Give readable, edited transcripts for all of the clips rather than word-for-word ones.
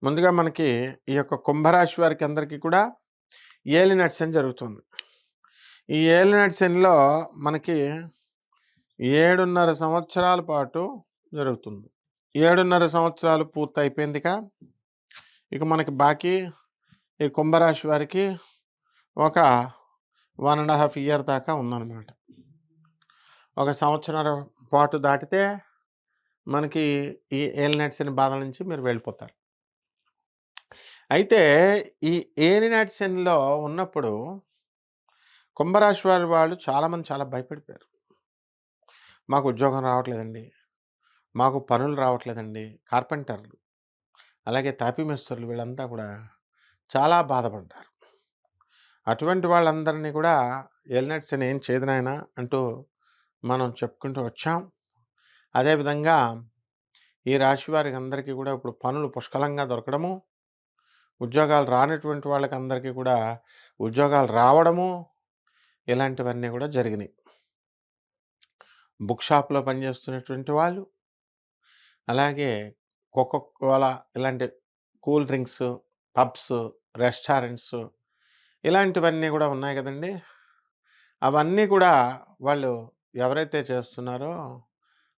ముందుగా మనకి ఈ యొక్క కుంభరాశి వారికి అందరికీ కూడా ఏలినాటి శని జరుగుతుంది. ఈ ఏలినాటి శనిలో మనకి 7.5 సంవత్సరాల పాటు జరుగుతుంది. 7.5 సంవత్సరాలు పూర్తయిపోయిందిక. ఇక మనకి బాకీ ఈ కుంభరాశి వారికి ఒక 1.5 ఇయర్ దాకా ఉందన్నమాట. ఒక సంవత్సరం పాటు దాటితే మనకి ఈ ఏలినాటి శని బాధల నుంచి మీరు వెళ్ళిపోతారు. అయితే ఈ ఏలినాటి శనిలో ఉన్నప్పుడు కుంభరాశి వారి వాళ్ళు చాలామంది చాలా భయపడిపోయారు. మాకు ఉద్యోగం రావట్లేదండి, మాకు పనులు రావట్లేదండి. కార్పెంటర్లు, అలాగే తాపీ మేస్త్రులు వీళ్ళంతా కూడా చాలా బాధపడ్డారు. అటువంటి వాళ్ళందరినీ కూడా ఏలినాటి శని ఏం చేయదు నాయనా అంటూ మనం చెప్పుకుంటూ వచ్చాం. అదేవిధంగా ఈ రాశి వారికి అందరికీ కూడా ఇప్పుడు పనులు పుష్కలంగా దొరకడము, ఉద్యోగాలు రానటువంటి వాళ్ళకి అందరికీ కూడా ఉద్యోగాలు రావడము, ఇలాంటివన్నీ కూడా జరిగినాయి. బుక్ షాప్‌లో పనిచేస్తున్నటువంటి వాళ్ళు, అలాగే కోలా ఇలాంటి కూల్ డ్రింక్స్, పబ్స్, రెస్టారెంట్స్ ఇలాంటివన్నీ కూడా ఉన్నాయి కదండీ! అవన్నీ కూడా వాళ్ళు ఎవరైతే చేస్తున్నారో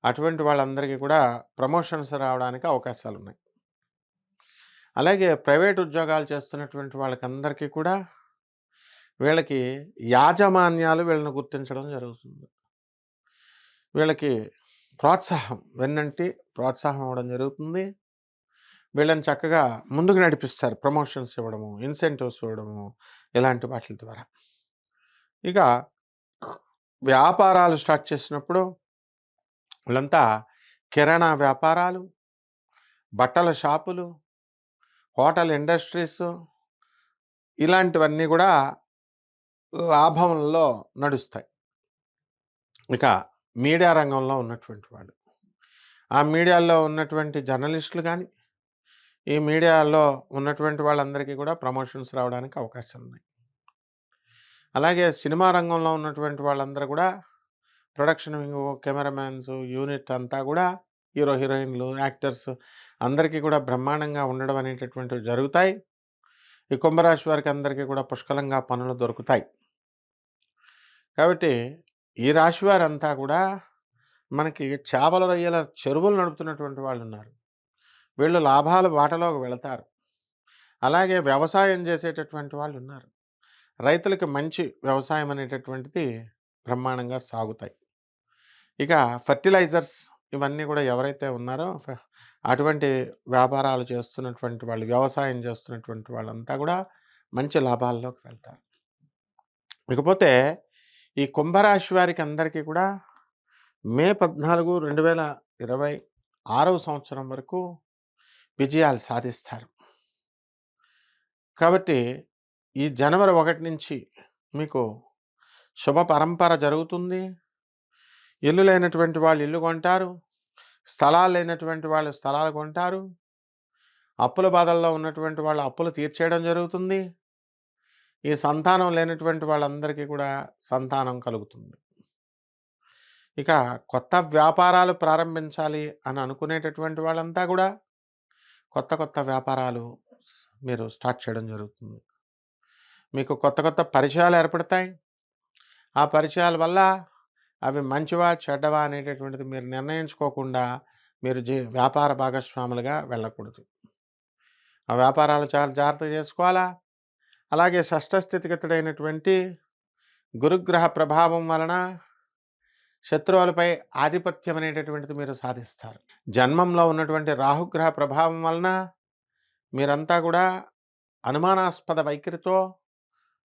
అటువంటి వాళ్ళందరికీ కూడా ప్రమోషన్స్ రావడానికి అవకాశాలున్నాయి. అలాగే ప్రైవేట్ ఉద్యోగాలు చేస్తున్నటువంటి వాళ్ళకందరికీ కూడా వీళ్ళకి యాజమాన్యాలు వీళ్ళని గుర్తించడం జరుగుతుంది. వీళ్ళకి ప్రోత్సాహం వెన్నంటి ప్రోత్సాహం ఇవ్వడం జరుగుతుంది. వీళ్ళని చక్కగా ముందుకు నడిపిస్తారు. ప్రమోషన్స్ ఇవ్వడము, ఇన్సెంటివ్స్ ఇవ్వడము ఇలాంటి వాటిల ద్వారా. ఇక వ్యాపారాలు స్టార్ట్ చేసినప్పుడు వీళ్ళంతా కిరాణా వ్యాపారాలు, బట్టల షాపులు, హోటల్ ఇండస్ట్రీస్ ఇలాంటివన్నీ కూడా లాభంలో నడుస్తాయి. ఇక మీడియా రంగంలో ఉన్నటువంటి వాళ్ళు, ఆ మీడియాలో ఉన్నటువంటి జర్నలిస్టులు కానీ, ఈ మీడియాలో ఉన్నటువంటి వాళ్ళందరికీ కూడా ప్రమోషన్స్ రావడానికి అవకాశాలు ఉన్నాయి. అలాగే సినిమా రంగంలో ఉన్నటువంటి వాళ్ళందరూ కూడా ప్రొడక్షన్ వింగ్, కెమెరామ్యాన్స్, యూనిట్ అంతా కూడా హీరో, హీరోయిన్లు, యాక్టర్స్ అందరికీ కూడా బ్రహ్మాండంగా ఉండడం అనేటటువంటివి జరుగుతాయి. ఈ కుంభరాశి వారికి అందరికీ కూడా పుష్కలంగా పనులు దొరుకుతాయి. కాబట్టి ఈ రాశి వారంతా కూడా మనకి చేపల రొయ్యల చెరువులు నడుపుతున్నటువంటి వాళ్ళు ఉన్నారు. వీళ్ళు లాభాల బాటలోకి వెళతారు. అలాగే వ్యవసాయం చేసేటటువంటి వాళ్ళు ఉన్నారు. రైతులకి మంచి వ్యవసాయం అనేటటువంటిది బ్రహ్మాండంగా సాగుతాయి. ఇక ఫర్టిలైజర్స్ ఇవన్నీ కూడా ఎవరైతే ఉన్నారో అటువంటి వ్యాపారాలు చేస్తున్నటువంటి వాళ్ళు, వ్యవసాయం చేస్తున్నటువంటి వాళ్ళంతా కూడా మంచి లాభాల్లోకి వెళ్తారు. ఇకపోతే ఈ కుంభరాశి వారికి అందరికీ కూడా మే 14, 2026 సంవత్సరం వరకు విజయాలు సాధిస్తారు. కాబట్టి ఈ జనవరి 1 నుంచి మీకు శుభ పరంపర జరుగుతుంది. ఇల్లు లేనటువంటి వాళ్ళు ఇల్లు కొంటారు. స్థలాలు లేనటువంటి వాళ్ళు స్థలాలు కొంటారు. అప్పుల బాధల్లో ఉన్నటువంటి వాళ్ళు అప్పులు తీర్చేయడం జరుగుతుంది. ఈ సంతానం లేనటువంటి వాళ్ళందరికీ కూడా సంతానం కలుగుతుంది. ఇక కొత్త వ్యాపారాలు ప్రారంభించాలి అని అనుకునేటటువంటి వాళ్ళంతా కూడా కొత్త కొత్త వ్యాపారాలు మీరు స్టార్ట్ చేయడం జరుగుతుంది. మీకు కొత్త కొత్త పరిచయాలు ఏర్పడతాయి. ఆ పరిచయాల వల్ల అవి మంచివా చెడ్డవా అనేటటువంటిది మీరు నిర్ణయించుకోకుండా మీరు వ్యాపార భాగస్వాములుగా వెళ్ళకూడదు. ఆ వ్యాపారాలు చాలా జాగ్రత్త చేసుకోవాలా. అలాగే షష్ఠస్థితిగతుడైనటువంటి గురుగ్రహ ప్రభావం వలన శత్రువులపై ఆధిపత్యం అనేటటువంటిది మీరు సాధిస్తారు. జన్మంలో ఉన్నటువంటి రాహుగ్రహ ప్రభావం వలన మీరంతా కూడా అనుమానాస్పద వైఖరితో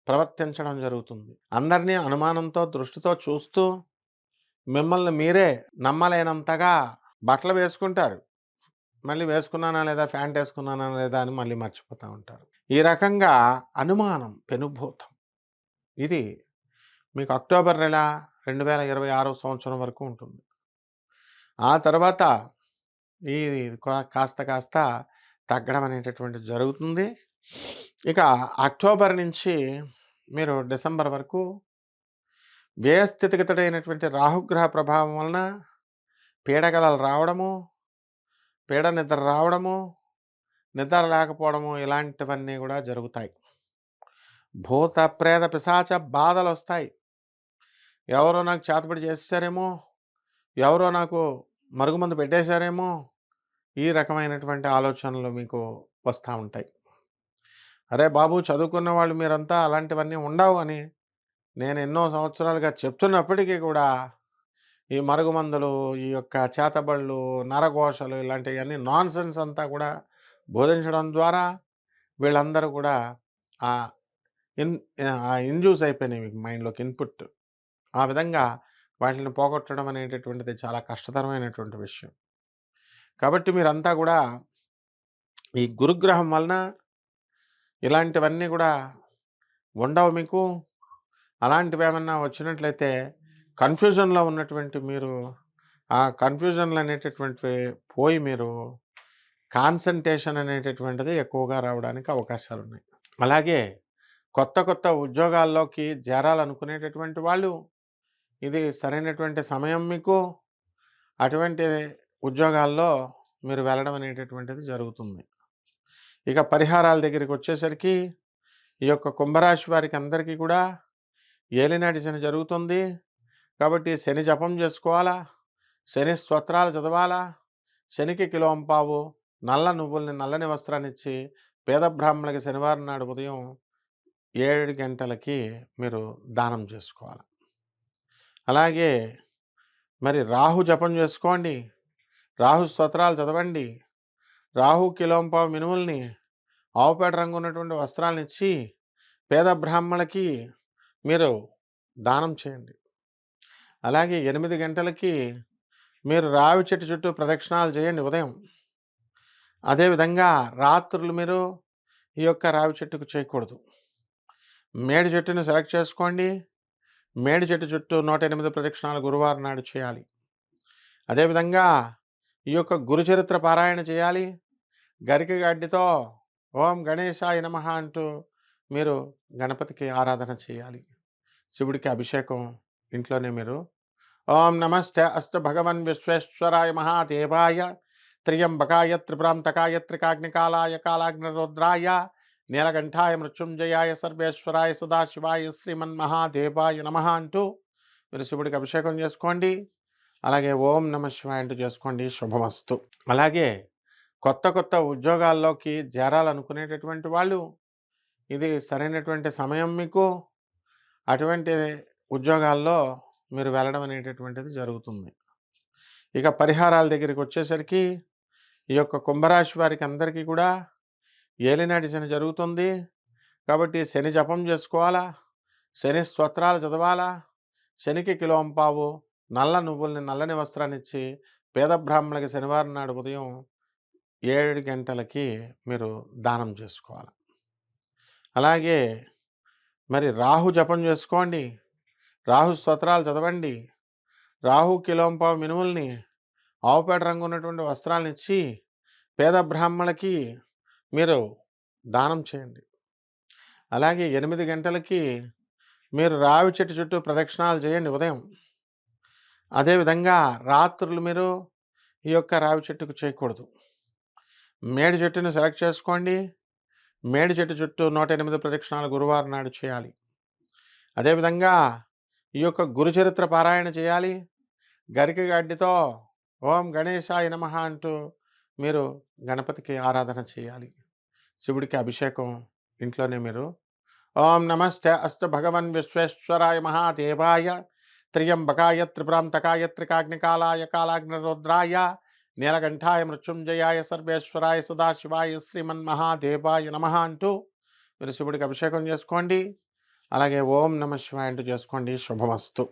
ప్రవర్తించడం జరుగుతుంది. అందరినీ అనుమానంతో దృష్టితో చూస్తూ మిమ్మల్ని మీరే నమ్మలేనంతగా బట్టలు వేసుకుంటారు. మళ్ళీ వేసుకున్నానా లేదా, ప్యాంట్ వేసుకున్నానా లేదా అని మళ్ళీ మర్చిపోతూ ఉంటారు. ఈ రకంగా అనుమానం పెనుభూతం. ఇది మీకు అక్టోబర్ నెల 2026 సంవత్సరం వరకు ఉంటుంది. ఆ తర్వాత ఈ కాస్త కాస్త తగ్గడం అనేటటువంటిది జరుగుతుంది. ఇక అక్టోబర్ నుంచి మీరు డిసెంబర్ వరకు వ్యయస్థితిగతుడైనటువంటి రాహుగ్రహ ప్రభావం వలన పీడకలలు రావడము, పీడ నిద్ర రావడము, నిద్ర లేకపోవడము ఇలాంటివన్నీ గూడా జరుగుతాయి. భూత, ప్రేత, పిశాచ బాధలొస్తాయి. ఎవరో నాకు చేతబడి చేసేసారేమో, ఎవరో నాకు మరుగుమందు పెట్టేశారేమో, ఈ రకమైనటువంటి ఆలోచనలు మీకు వస్తా ఉంటాయి. అరే బాబు! చదువుకున్న వాళ్ళు మీరంతా అలాంటివన్నీ ఉండవు అని నేను ఎన్నో సంవత్సరాలుగా చెప్తున్నప్పటికీ కూడా, ఈ మరుగుమందులు, ఈ యొక్క చేతబడులు, నరఘోషలు ఇలాంటియన్నీ నాన్‌సెన్స్ అంతా కూడా బోధించడం ద్వారా వీళ్ళందరూ కూడా ఆహ్, ఇన్ ఇండ్యూస్ అయిపోయినాయి మీకు మైండ్‌లోకి ఇన్‌పుట్. ఆ విధంగా వాటిని పోగొట్టడం అనేటటువంటిది చాలా కష్టతరమైనటువంటి విషయం. కాబట్టి మీరంతా గూడా ఈ గురుగ్రహం వలన ఇలాంటివన్నీ గూడా ఉండవు మీకు. అలాంటివేమన్నా వచ్చినట్లయితే కన్‌ఫ్యూజన్‌లో ఉన్నటువంటి మీరు, ఆ కన్‌ఫ్యూజన్‌లనేటటువంటివి పోయి మీరు కాన్సంట్రేషన్ అనేటటువంటిది ఎక్కువగా రావడానికి అవకాశాలున్నాయి. అలాగే కొత్త కొత్త ఉద్యోగాల్లోకి చేరాలనుకునేటటువంటి వాళ్ళు, ఇది సరైనటువంటి సమయం మీకు. అటువంటి ఉద్యోగాల్లో మీరు వెళ్ళడం అనేటటువంటిది జరుగుతుంది. ఇక పరిహారాల దగ్గరికొచ్చేసరికి, ఈ యొక్క కుంభరాశి వారికి అందరికీ కూడా ఏలినాటి శని జరుగుతుంది. కాబట్టి శని జపం చేసుకోవాలా, శని స్తోత్రాలు చదవాలా, శనికి కిలోంపావు నల్ల నువ్వుల్ని, నల్లని వస్త్రాన్నిచ్చి పేద బ్రాహ్మణులకి శనివారం నాడు ఉదయం 7 గంటలకి మీరు దానం చేసుకోవాలి. అలాగే మరి రాహు జపం చేసుకోండి, రాహు స్తోత్రాలు చదవండి, రాహు కిలోంపావు మినుముల్ని, ఆవుపేట రంగు ఉన్నటువంటి వస్త్రాలనిచ్చి పేద బ్రాహ్మణులకి మీరు దానం చేయండి. అలాగే 8 గంటలకి మీరు రావి చెట్టు చుట్టూ ప్రదక్షిణాలు చేయండి ఉదయం. అదేవిధంగా రాత్రులు మీరు ఈ యొక్క రావి చెట్టుకు చేయకూడదు. మేడి చెట్టుని సెలెక్ట్ చేసుకోండి. మేడి చెట్టు చుట్టూ 108 ప్రదక్షిణాలు గురువారం నాడు చేయాలి. అదేవిధంగా ఈ యొక్క గురుచరిత్ర పారాయణ చేయాలి. గరిక గడ్డితో ఓం గణేశాయ నమః అంటూ మీరు గణపతికి ఆరాధన చేయాలి. శివుడికి అభిషేకం ఇంట్లోనే మీరు ఓం నమస్తే అస్తు భగవన్ విశ్వేశ్వరాయ మహాదేవాయ త్ర్యంబకాయ త్రిపురాంతకాయ త్రికాగ్నికాలాయ కాలాగ్నిరుద్రాయ నీలకంఠాయ మృత్యుంజయాయ సర్వేశ్వరాయ సదాశివాయ శ్రీమన్మహాదేవాయ నమః అంటూ మీరు శివుడికి అభిషేకం చేసుకోండి. అలాగే ఓం నమ శివాయ అంటూ చేసుకోండి. శుభమస్తు. అలాగే కొత్త కొత్త ఉద్యోగాల్లోకి చేరాలనుకునేటటువంటి వాళ్ళు, ఇది సరైనటువంటి సమయం మీకు. అటువంటి ఉద్యోగాల్లో మీరు వెళ్ళడం అనేటటువంటిది జరుగుతుంది. ఇక పరిహారాల దగ్గరికొచ్చేసరికి, ఈ యొక్క కుంభరాశి వారికి అందరికీ కూడా ఏలినాటి శని జరుగుతుంది. కాబట్టి శని జపం చేసుకోవాలా, శని స్తోత్రాలు చదవాలా, శనికి కిలోంపావు నల్ల నువ్వుల్ని, నల్లని వస్త్రాన్నిచ్చి పేద బ్రాహ్మణులకి శనివారం నాడు ఉదయం 7 గంటలకి మీరు దానం చేసుకోవాలి. అలాగే మరి రాహు జపం చేసుకోండి, రాహు స్తోత్రాలు చదవండి, రాహు కిలోంపావు మినుముల్ని, ఆవుపేట రంగు ఉన్నటువంటి వస్త్రాలనిచ్చి పేద బ్రాహ్మణులకి మీరు దానం చేయండి. అలాగే 8 గంటలకి మీరు రావి చెట్టు చుట్టూ ప్రదక్షిణాలు చేయండి ఉదయం. అదేవిధంగా రాత్రులు మీరు ఈ యొక్క రావి చెట్టుకు చేయకూడదు. మేడి చెట్టుని సెలెక్ట్ చేసుకోండి. మేడి చెట్టు చుట్టూ 108 ప్రదక్షిణాలు గురువారం నాడు చేయాలి. అదేవిధంగా ఈ యొక్క గురుచరిత్ర పారాయణ చేయాలి. గరిక గడ్డితో ఓం గణేశాయ నమః అంటూ మీరు గణపతికి ఆరాధన చేయాలి. శివుడికి అభిషేకం ఇంట్లోనే మీరు ఓం నమస్తే అస్తు భగవన్ విశ్వేశ్వరాయ మహాదేవాయ త్ర్యంబకాయ త్రిపురాంతకాయ త్రికాగ్నికాలాయ కాలాగ్నిరుద్రాయ నీలకంఠాయ మృత్యుంజయాయ సర్వేశ్వరాయ సదాశివాయ శ్రీమన్మహాదేవాయ నమః అంటూ మీరు శివుడికి అభిషేకం చేసుకోండి. అలాగే ఓం నమ శివాయ అంటూ చేసుకోండి. శుభమస్తు.